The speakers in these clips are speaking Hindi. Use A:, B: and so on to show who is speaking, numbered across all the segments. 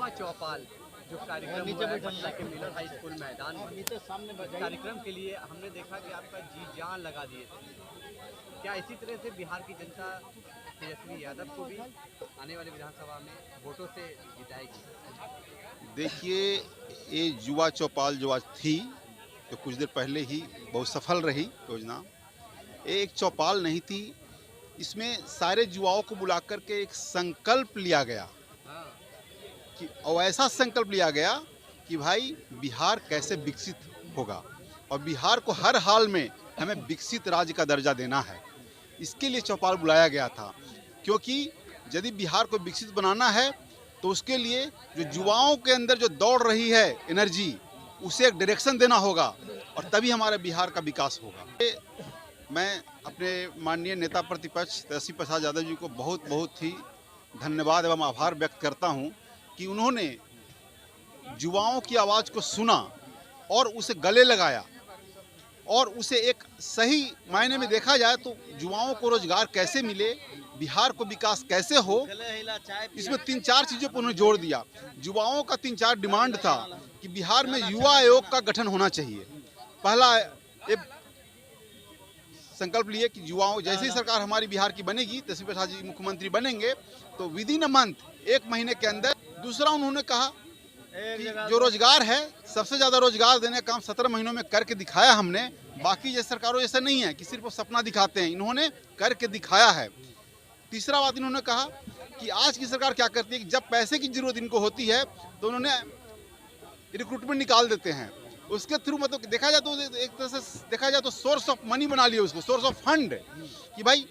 A: युवा चौपाल जो कार्यक्रम हुआ है पटना के मिलर हाई स्कूल मैदान में, इस कार्यक्रम के लिए हमने देखा कि आपका जी जान लगा दिए थे। क्या इसी तरह से बिहार की जनता तेजस्वी यादव को भी आने वाले विधानसभा में वोटों से जिताएगी?
B: देखिए, ये युवा चौपाल जो आज थी, तो कुछ देर पहले ही बहुत सफल रही योजना। ये एक चौपाल नहीं थी, इसमें सारे युवाओं को बुला करके एक संकल्प लिया गया कि, और ऐसा संकल्प लिया गया कि भाई बिहार कैसे विकसित होगा और बिहार को हर हाल में हमें विकसित राज्य का दर्जा देना है। इसके लिए चौपाल बुलाया गया था, क्योंकि यदि बिहार को विकसित बनाना है तो उसके लिए जो युवाओं के अंदर जो दौड़ रही है एनर्जी, उसे एक डायरेक्शन देना होगा और तभी हमारे बिहार का विकास होगा। मैं अपने माननीय नेता प्रतिपक्ष तेजस्वी प्रसाद यादव जी को बहुत बहुत ही धन्यवाद एवं आभार व्यक्त करता हूं कि उन्होंने युवाओं की आवाज़ को सुना और उसे गले लगाया और उसे एक सही मायने में देखा जाए तो युवाओं को रोजगार कैसे मिले, बिहार को विकास कैसे हो, इसमें 3-4 चीज़ों पर उन्होंने जोर दिया। युवाओं का 3-4 डिमांड था कि बिहार में युवा आयोग का गठन होना चाहिए। पहला ये संकल्प लिए कि युवाओं, जैसे ही सरकार हमारी बिहार की बनेगी, तेजस्वी प्रसाद जी मुख्यमंत्री बनेंगे तो विद इन अ मंथ, 1 महीने के अंदर। दूसरा उन्होंने कहा कि जो रोजगार है, सबसे ज़्यादा रोजगार देने का काम 17 महीनों में करके दिखाया हमने। बाकी जैसे सरकारों जैसा नहीं है कि सिर्फ सपना दिखाते हैं, इन्होंने करके दिखाया है। तीसरा बात इन्होंने कहा कि आज की सरकार क्या करती है कि जब पैसे की जरूरत इनको होती है तो उन्होंने रिक्रूटमेंट निकाल देते हैं, उसके थ्रू मतलब देखा जाए तो एक तरह से देखा जाए तो सोर्स ऑफ मनी बना लिया उसको, सोर्स ऑफ फंड, कि भाई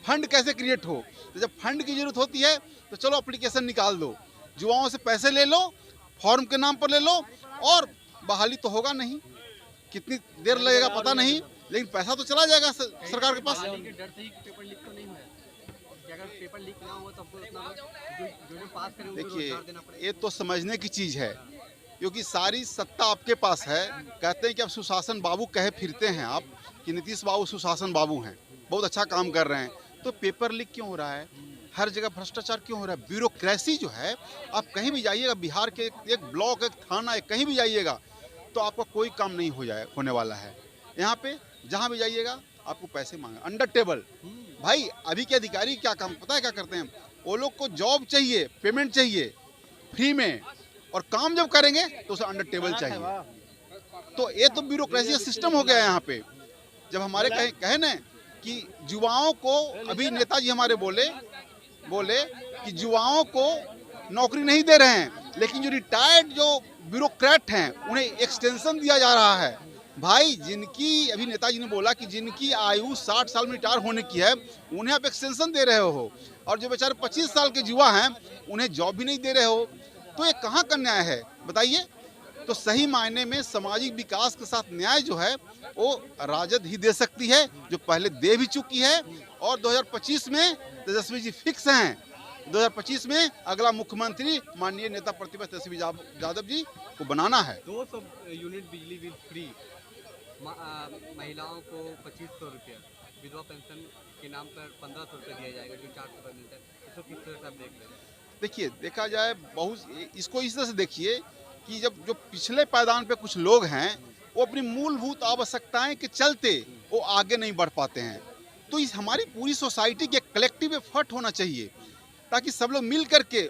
B: फंड कैसे क्रिएट हो। तो जब फंड की जरूरत होती है तो चलो एप्लीकेशन निकाल दो, युवाओं से पैसे ले लो, फॉर्म के नाम पर ले लो, और बहाली तो होगा नहीं, कितनी देर लगेगा पता नहीं, लेकिन पैसा तो चला जाएगा सरकार के पास। देखिए, ये तो समझने की चीज़ है, क्योंकि सारी सत्ता आपके पास है। कहते हैं कि अब सुशासन बाबू कहे फिरते हैं आप कि नीतीश बाबू सुशासन बाबू हैं, बहुत अच्छा काम कर रहे हैं, तो पेपर लीक क्यों हो रहा है, हर जगह भ्रष्टाचार क्यों हो रहा है, ब्यूरोक्रेसी जो है, आप कहीं भी जाइएगा, बिहार के एक ब्लॉक, एक थाना, एक कहीं भी जाइएगा तो आपका कोई काम नहीं होने वाला है। यहाँ पे जहाँ भी जाइएगा आपको पैसे मांगे अंडर टेबल। भाई अभी के अधिकारी क्या काम पता है क्या करते हैं, वो लोग को जॉब चाहिए, पेमेंट चाहिए फ्री में, और काम जब करेंगे तो उसे अंडर टेबल चाहिए। तो ये तो ब्यूरोक्रेसी सिस्टम हो गया है यहाँ पे। जब हमारे कहे न कि युवाओं को, अभी नेताजी हमारे बोले कि युवाओं को नौकरी नहीं दे रहे हैं, लेकिन जो रिटायर्ड जो ब्यूरोक्रेट हैं उन्हें एक्सटेंशन दिया जा रहा है। भाई जिनकी, अभी नेताजी ने बोला कि जिनकी आयु 60 साल में रिटायर होने की है, उन्हें आप एक्सटेंशन दे रहे हो, और जो बेचारे 25 साल के युवा हैं उन्हें जॉब भी नहीं दे रहे हो। तो ये कहाँ का न्याय है बताइए। तो सही मायने में सामाजिक विकास के साथ न्याय जो है वो राजद ही दे सकती है, जो पहले दे भी चुकी है, और 2025 में तेजस्वी जी फिक्स हैं। 2025 में अगला मुख्यमंत्री माननीय नेता प्रतिपक्ष तेजस्वी यादव जी को बनाना है।
A: 200 यूनिट बिजली बिल फ्री, महिलाओं को 2500 रुपया, विधवा पेंशन के नाम पर 1500 रुपया दिया जाएगा जो 400 रुपये मिलता है। इसको किस तरह से आप देख रहे हैं?
B: देखिए, देखा जाए बहुत, इसको इस तरह से देखिए कि जब जो पिछले पायदान पे कुछ लोग हैं वो अपनी मूलभूत आवश्यकताएं के चलते वो आगे नहीं बढ़ पाते हैं, तो इस हमारी पूरी सोसाइटी के कलेक्टिव एफर्ट होना चाहिए ताकि सब लोग मिल करके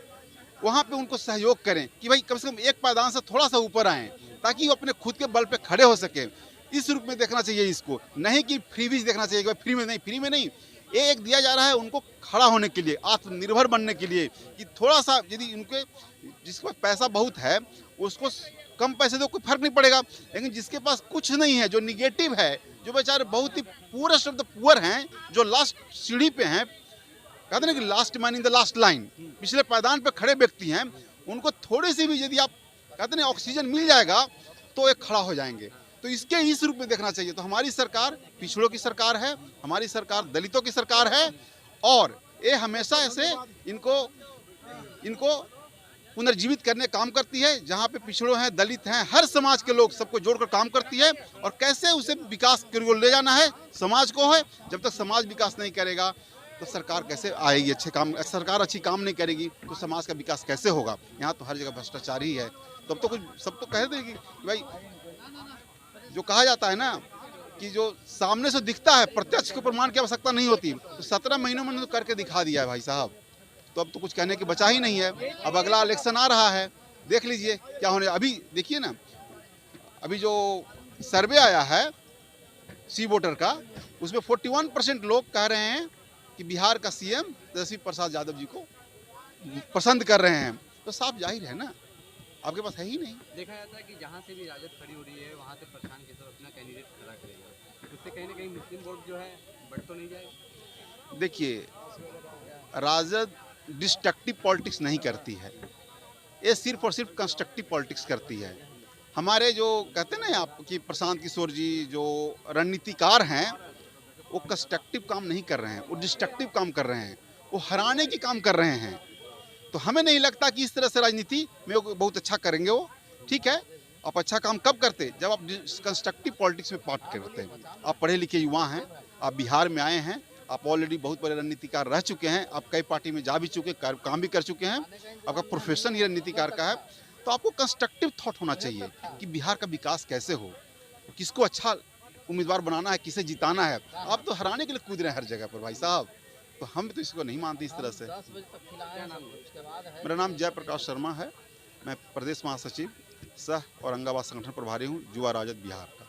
B: वहाँ पे उनको सहयोग करें कि भाई कम से कम एक पायदान से थोड़ा सा ऊपर आएँ, ताकि वो अपने खुद के बल पे खड़े हो सकें। इस रूप में देखना चाहिए इसको, नहीं कि फ्रीबीज देखना चाहिए कि फ्री में नहीं, ये एक दिया जा रहा है उनको खड़ा होने के लिए, आत्मनिर्भर बनने के लिए, कि थोड़ा सा यदि उनके, जिसके पास पैसा बहुत है उसको कम पैसे दो, कोई फर्क नहीं पड़ेगा, लेकिन जिसके पास कुछ नहीं है, जो निगेटिव है, जो बेचारे बहुत ही पुअरेस्ट ऑफ द पुअर हैं, जो लास्ट सीढ़ी पे हैं, कहते हैं कि last man in the last line, पिछले पायदान पे खड़े व्यक्ति हैं, उनको थोड़ी सी भी यदि आप कहते हैं ऑक्सीजन मिल जाएगा तो एक खड़ा हो जाएंगे। तो इसके इस रूप में देखना चाहिए। तो हमारी सरकार पिछड़ों की सरकार है, हमारी सरकार दलितों की सरकार है, और ये हमेशा ऐसे इनको पुनर्जीवित करने काम करती है। जहाँ पे पिछड़ों हैं, दलित हैं, हर समाज के लोग, सबको जोड़कर काम करती है, और कैसे उसे विकास की ओर ले जाना है समाज को है। जब तक समाज विकास नहीं करेगा तो सरकार कैसे आएगी, अच्छे काम, सरकार अच्छी काम नहीं करेगी तो समाज का विकास कैसे होगा। यहाँ तो हर जगह भ्रष्टाचार ही है। तो अब तो कुछ सब तो कह देगी भाई, जो कहा जाता है ना कि जो सामने से दिखता है प्रत्यक्ष को प्रमाण की आवश्यकता नहीं होती, तो 17 महीनों में तो करके दिखा दिया है भाई साहब। तो अब तो कुछ कहने की बचा ही नहीं है। अब अगला इलेक्शन आ रहा है, देख लीजिए क्या होने। अभी देखिए ना, अभी जो सर्वे आया है सी वोटर का, उसमें 41% लोग कह रहे हैं कि बिहार का सीएम तेजस्वी प्रसाद यादव जी को पसंद कर रहे हैं। तो साफ जाहिर है ना, आपके पास है ही नहीं।
A: देखा जाता है कि जहाँ से भी राजद खड़ी हो रही है वहाँ से प्रशांत किशोर अपना कैंडिडेट खड़ा करेगा, उससे कहीं ना कहीं मुस्लिम वोट जो है बढ़ तो नहीं जाएगा।
B: देखिए, राजद डिस्ट्रक्टिव पॉलिटिक्स नहीं करती है, ये सिर्फ और सिर्फ कंस्ट्रक्टिव पॉलिटिक्स करती है। हमारे जो कहते हैं ना आप कि प्रशांत किशोर जी जो रणनीतिकार हैं, वो कंस्ट्रक्टिव काम नहीं कर रहे हैं, वो डिस्ट्रक्टिव काम कर रहे हैं, वो हराने की काम कर रहे हैं। तो हमें नहीं लगता कि इस तरह से राजनीति में वो बहुत अच्छा करेंगे। वो ठीक है, आप अच्छा काम कब करते, जब आप कंस्ट्रक्टिव पॉलिटिक्स में पार्ट करते हैं। आप पढ़े लिखे युवा हैं, आप बिहार में आए हैं, आप ऑलरेडी बहुत बड़े रणनीतिकार रह चुके हैं, आप कई पार्टी में जा भी चुके, काम भी कर चुके हैं, आपका प्रोफेशन ही रणनीतिकार का है। तो आपको कंस्ट्रक्टिव थॉट होना चाहिए कि बिहार का विकास कैसे हो, किसको अच्छा उम्मीदवार बनाना है, किसे जिताना है। आप तो हराने के लिए कूद रहे हैं हर जगह पर भाई साहब। तो हम तो इसको नहीं मानते इस तरह से। मेरा नाम जयप्रकाश शर्मा है, मैं प्रदेश महासचिव सह औरंगाबाद संगठन प्रभारी हूँ, युवा राजद बिहार का।